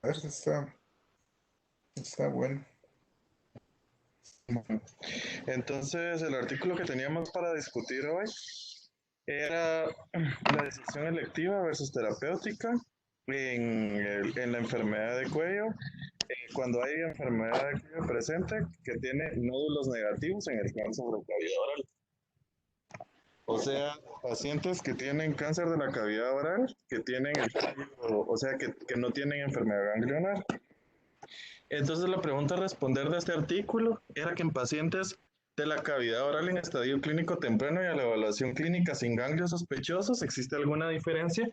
A ver, está bueno. Entonces, el artículo que teníamos para discutir hoy era la disección electiva versus terapéutica en la enfermedad de cuello, cuando hay enfermedad de cuello presente que tiene nódulos negativos en el cáncer de cavidad oral. O sea, pacientes que tienen cáncer de la cavidad oral, que tienen el cuello, o sea, que no tienen enfermedad ganglionar. Entonces la pregunta a responder de este artículo era que en pacientes de la cavidad oral en estadio clínico temprano y a la evaluación clínica sin ganglios sospechosos, ¿existe alguna diferencia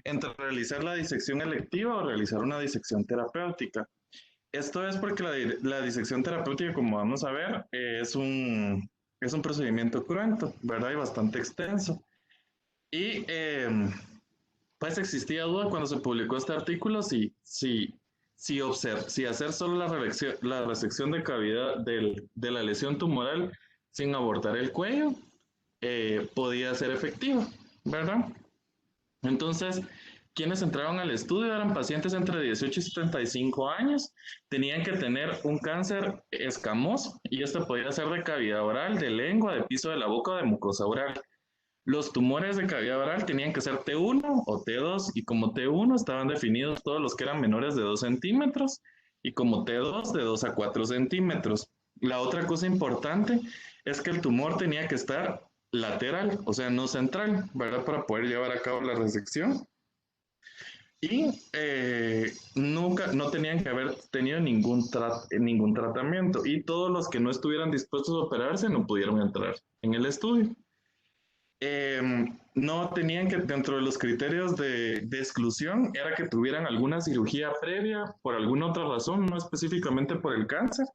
entre realizar la disección electiva o realizar una disección terapéutica? Esto es porque la disección terapéutica, como vamos a ver, es un procedimiento cruento, ¿verdad? Y bastante extenso. Y pues existía duda cuando se publicó este artículo si hacer solo la resección de cavidad de la lesión tumoral sin abortar el cuello podía ser efectivo, ¿verdad? Entonces, quienes entraban al estudio eran pacientes entre 18 y 75 años, tenían que tener un cáncer escamoso y esto podía ser de cavidad oral, de lengua, de piso de la boca o de mucosa oral. Los tumores de cavidad oral tenían que ser T1 o T2 y como T1 estaban definidos todos los que eran menores de 2 centímetros y como T2 de 2 a 4 centímetros. La otra cosa importante es que el tumor tenía que estar lateral, o sea, no central, ¿verdad? Para poder llevar a cabo la resección. Y nunca, no tenían que haber tenido ningún tratamiento. Y todos los que no estuvieran dispuestos a operarse no pudieron entrar en el estudio. No tenían que, dentro de los criterios de exclusión, era que tuvieran alguna cirugía previa por alguna otra razón, no específicamente por el cáncer.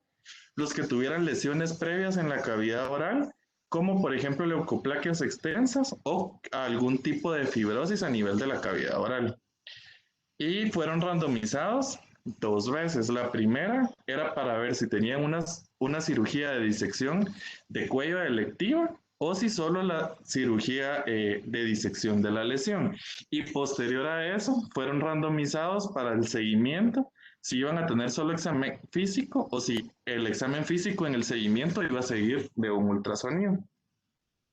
Los que tuvieran lesiones previas en la cavidad oral, como por ejemplo leucoplaquias extensas o algún tipo de fibrosis a nivel de la cavidad oral. Y fueron randomizados dos veces. La primera era para ver si tenían una cirugía de disección de cuello electiva o si solo la cirugía de disección de la lesión. Y posterior a eso, fueron randomizados para el seguimiento, si iban a tener solo examen físico o si el examen físico en el seguimiento iba a seguir de un ultrasonido.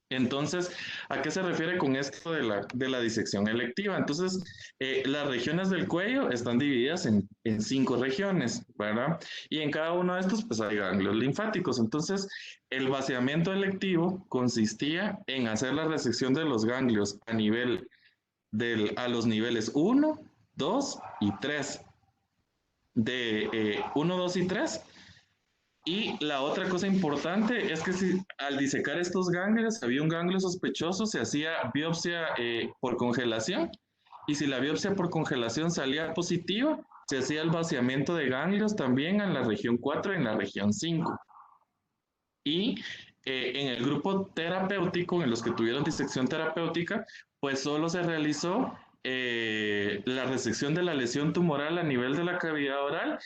Entonces, ¿a qué se refiere con esto de la disección electiva? Entonces, las regiones del cuello están divididas en 5 regiones, ¿verdad? Y en cada uno de estos, pues hay ganglios linfáticos. Entonces, el vaciamiento electivo consistía en hacer la resección de los ganglios a los niveles 1, 2 y 3. De 1, 2 y 3 y la otra cosa importante es que si al disecar estos ganglios había un ganglio sospechoso, se hacía biopsia por congelación y si la biopsia por congelación salía positiva, se hacía el vaciamiento de ganglios también en la región 4 y en la región 5. Y en el grupo terapéutico, en los que tuvieron disección terapéutica, pues solo se realizó la resección de la lesión tumoral a nivel de la cavidad oral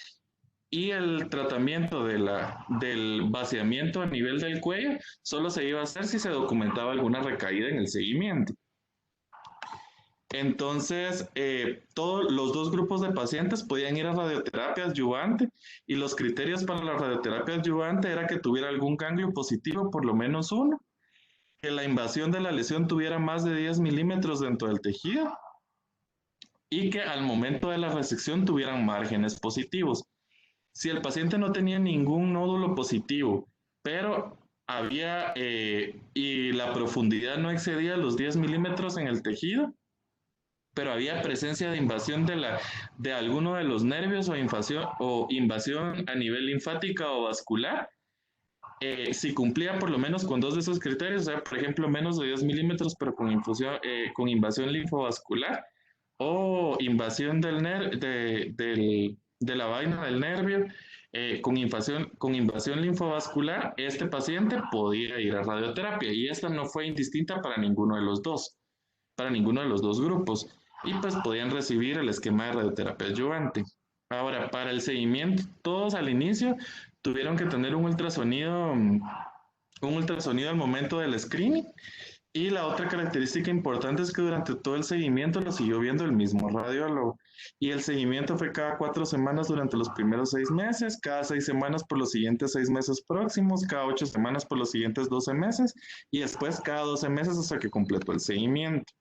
y el tratamiento del vaciamiento a nivel del cuello solo se iba a hacer si se documentaba alguna recaída en el seguimiento. Entonces, todos los dos grupos de pacientes podían ir a radioterapia adyuvante y los criterios para la radioterapia adyuvante era que tuviera algún ganglio positivo, por lo menos uno, que la invasión de la lesión tuviera más de 10 milímetros dentro del tejido y que al momento de la resección tuvieran márgenes positivos. Si el paciente no tenía ningún nódulo positivo, pero y la profundidad no excedía los 10 milímetros en el tejido, pero había presencia de invasión de alguno de los nervios o invasión a nivel linfática o vascular, si cumplía por lo menos con dos de esos criterios, o sea, por ejemplo, menos de 10 milímetros, pero con invasión linfovascular o invasión de la vaina del nervio, con invasión linfovascular, este paciente podía ir a radioterapia y esta no fue indistinta para ninguno de los dos grupos y pues podían recibir el esquema de radioterapia adyuvante. Ahora, para el seguimiento, todos al inicio tuvieron que tener un ultrasonido al momento del screening Y la otra característica importante es que durante todo el seguimiento lo siguió viendo el mismo radiólogo. Y el seguimiento fue cada 4 semanas durante los primeros 6 meses, cada 6 semanas por los siguientes 6 meses próximos, cada 8 semanas por los siguientes 12 meses y después cada 12 meses hasta que completó el seguimiento.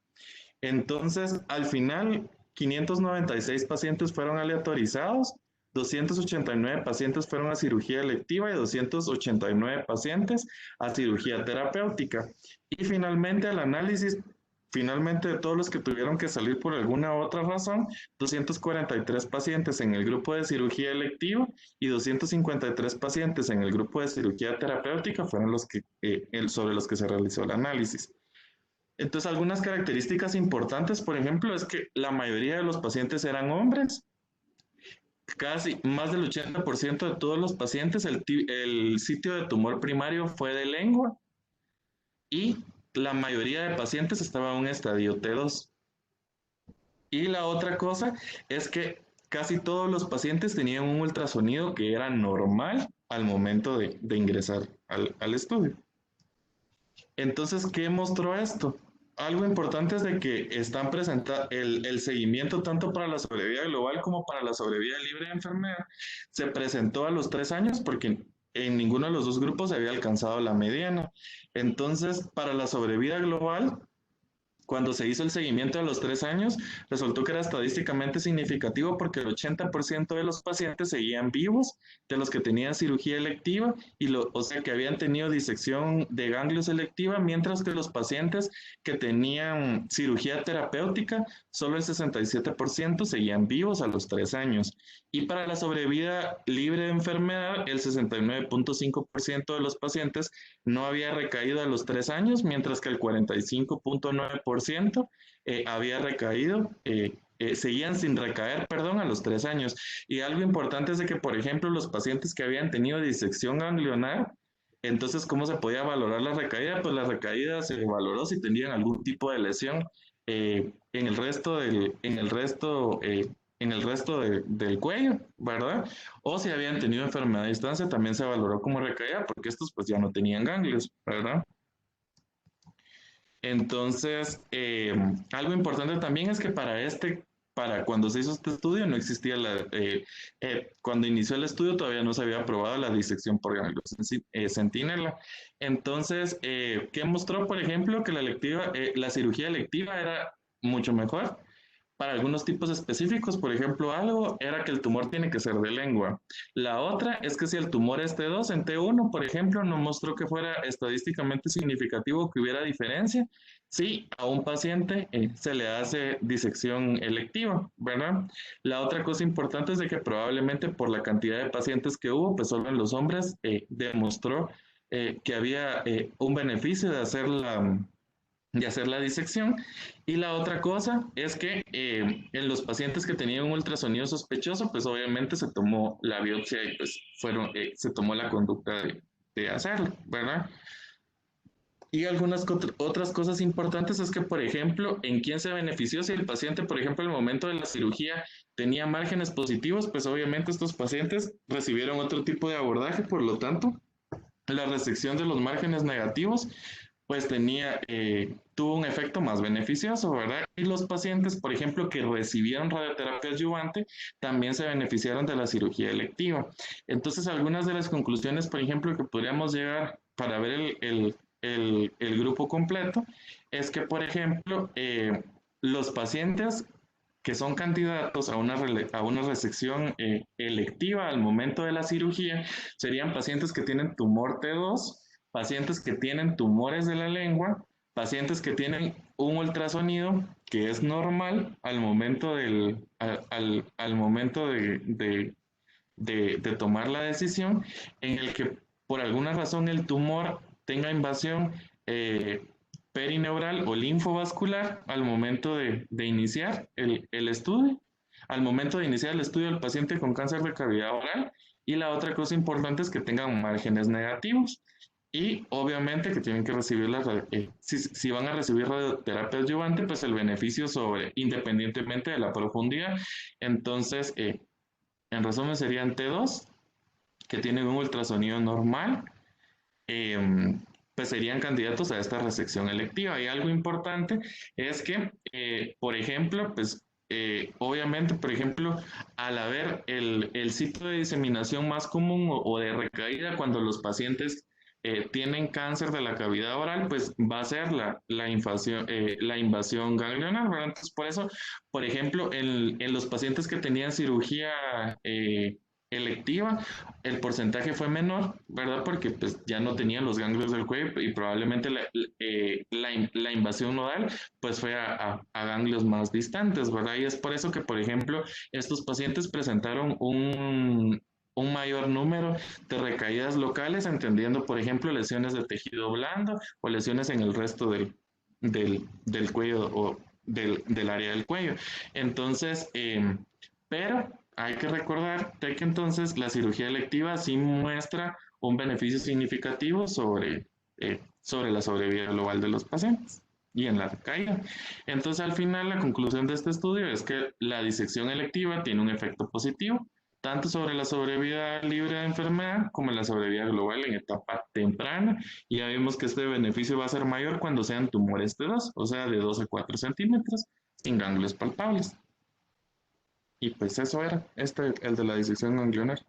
Entonces, al final, 596 pacientes fueron aleatorizados, 289 pacientes fueron a cirugía electiva y 289 pacientes a cirugía terapéutica. Y finalmente, al análisis, finalmente de todos los que tuvieron que salir por alguna otra razón, 243 pacientes en el grupo de cirugía electiva y 253 pacientes en el grupo de cirugía terapéutica fueron los que, sobre los que se realizó el análisis. Entonces, algunas características importantes, por ejemplo, es que la mayoría de los pacientes eran hombres. Casi más del 80% de todos los pacientes, el sitio de tumor primario fue de lengua y la mayoría de pacientes estaba en un estadio T2. Y la otra cosa es que casi todos los pacientes tenían un ultrasonido que era normal al momento de ingresar al estudio. Entonces, ¿qué mostró esto? Algo importante es de que están presentando el seguimiento tanto para la sobrevida global como para la sobrevida libre de enfermedad. Se presentó a los 3 años porque en ninguno de los dos grupos se había alcanzado la mediana. Entonces, para la sobrevida global, cuando se hizo el seguimiento a los 3 años, resultó que era estadísticamente significativo porque el 80% de los pacientes seguían vivos, de los que tenían cirugía electiva, o sea que habían tenido disección de ganglios selectiva, mientras que los pacientes que tenían cirugía terapéutica, solo el 67% seguían vivos a los 3 años. Y para la sobrevida libre de enfermedad, el 69.5% de los pacientes no había recaído a los 3 años, mientras que el 45.9% había recaído, seguían sin recaer, perdón, a los 3 años. Y algo importante es de que, por ejemplo, los pacientes que habían tenido disección ganglionar, entonces, ¿cómo se podía valorar la recaída? Pues la recaída se valoró si tenían algún tipo de lesión en el resto del cuello, ¿verdad? O si habían tenido enfermedad a distancia, también se valoró como recaída, porque estos pues ya no tenían ganglios, ¿verdad? Entonces, algo importante también es que para cuando se hizo este estudio no existía cuando inició el estudio todavía no se había aprobado la disección por ganglios centinela. Entonces, ¿qué mostró? Por ejemplo, que la cirugía electiva era mucho mejor para algunos tipos específicos. Por ejemplo, algo era que el tumor tiene que ser de lengua. La otra es que si el tumor es T2, en T1, por ejemplo, no mostró que fuera estadísticamente significativo que hubiera diferencia si a un paciente se le hace disección electiva, ¿verdad? La otra cosa importante es de que probablemente por la cantidad de pacientes que hubo, pues solo en los hombres demostró que había un beneficio de hacer la disección. Y la otra cosa es que en los pacientes que tenían un ultrasonido sospechoso, pues obviamente se tomó la biopsia y pues se tomó la conducta de hacerlo, ¿verdad? Y algunas otras cosas importantes es que, por ejemplo, en quién se benefició si el paciente, por ejemplo, al momento de la cirugía tenía márgenes positivos, pues obviamente estos pacientes recibieron otro tipo de abordaje, por lo tanto, la resección de los márgenes negativos pues tuvo un efecto más beneficioso, ¿verdad? Y los pacientes, por ejemplo, que recibieron radioterapia adyuvante, también se beneficiaron de la cirugía electiva. Entonces, algunas de las conclusiones, por ejemplo, que podríamos llegar para ver el grupo completo, es que, por ejemplo, los pacientes que son candidatos a una resección electiva al momento de la cirugía serían pacientes que tienen tumor T2, pacientes que tienen tumores de la lengua, pacientes que tienen un ultrasonido que es normal al momento, al momento de tomar la decisión, en el que por alguna razón el tumor tenga invasión perineural o linfovascular al momento de iniciar el estudio, al momento de iniciar el estudio del paciente con cáncer de cavidad oral. Y la otra cosa importante es que tengan márgenes negativos. Y obviamente que tienen que recibir si van a recibir radioterapia adyuvante, pues el beneficio independientemente de la profundidad. Entonces, en resumen serían T2, que tienen un ultrasonido normal, eh, pues serían candidatos a esta resección electiva. Y algo importante es que, por ejemplo, pues obviamente, por ejemplo, al haber el sitio de diseminación más común o de recaída cuando los pacientes tienen cáncer de la cavidad oral, pues va a ser la invasión ganglionar, ¿verdad? Entonces, por eso, por ejemplo, en los pacientes que tenían cirugía electiva, el porcentaje fue menor, ¿verdad? Porque pues ya no tenían los ganglios del cuello y probablemente la invasión nodal pues fue a ganglios más distantes, ¿verdad? Y es por eso que, por ejemplo, estos pacientes presentaron un mayor número de recaídas locales, entendiendo, por ejemplo, lesiones de tejido blando o lesiones en el resto del cuello o del área del cuello. Entonces, pero hay que recordar que entonces la cirugía electiva sí muestra un beneficio significativo sobre la sobrevida global de los pacientes y en la recaída. Entonces, al final, la conclusión de este estudio es que la disección electiva tiene un efecto positivo tanto sobre la sobrevida libre de enfermedad como en la sobrevida global en etapa temprana. Y ya vimos que este beneficio va a ser mayor cuando sean tumores de 2, o sea, de 2 a 4 centímetros, sin ganglios palpables. Y pues eso era, el de la disección ganglionar.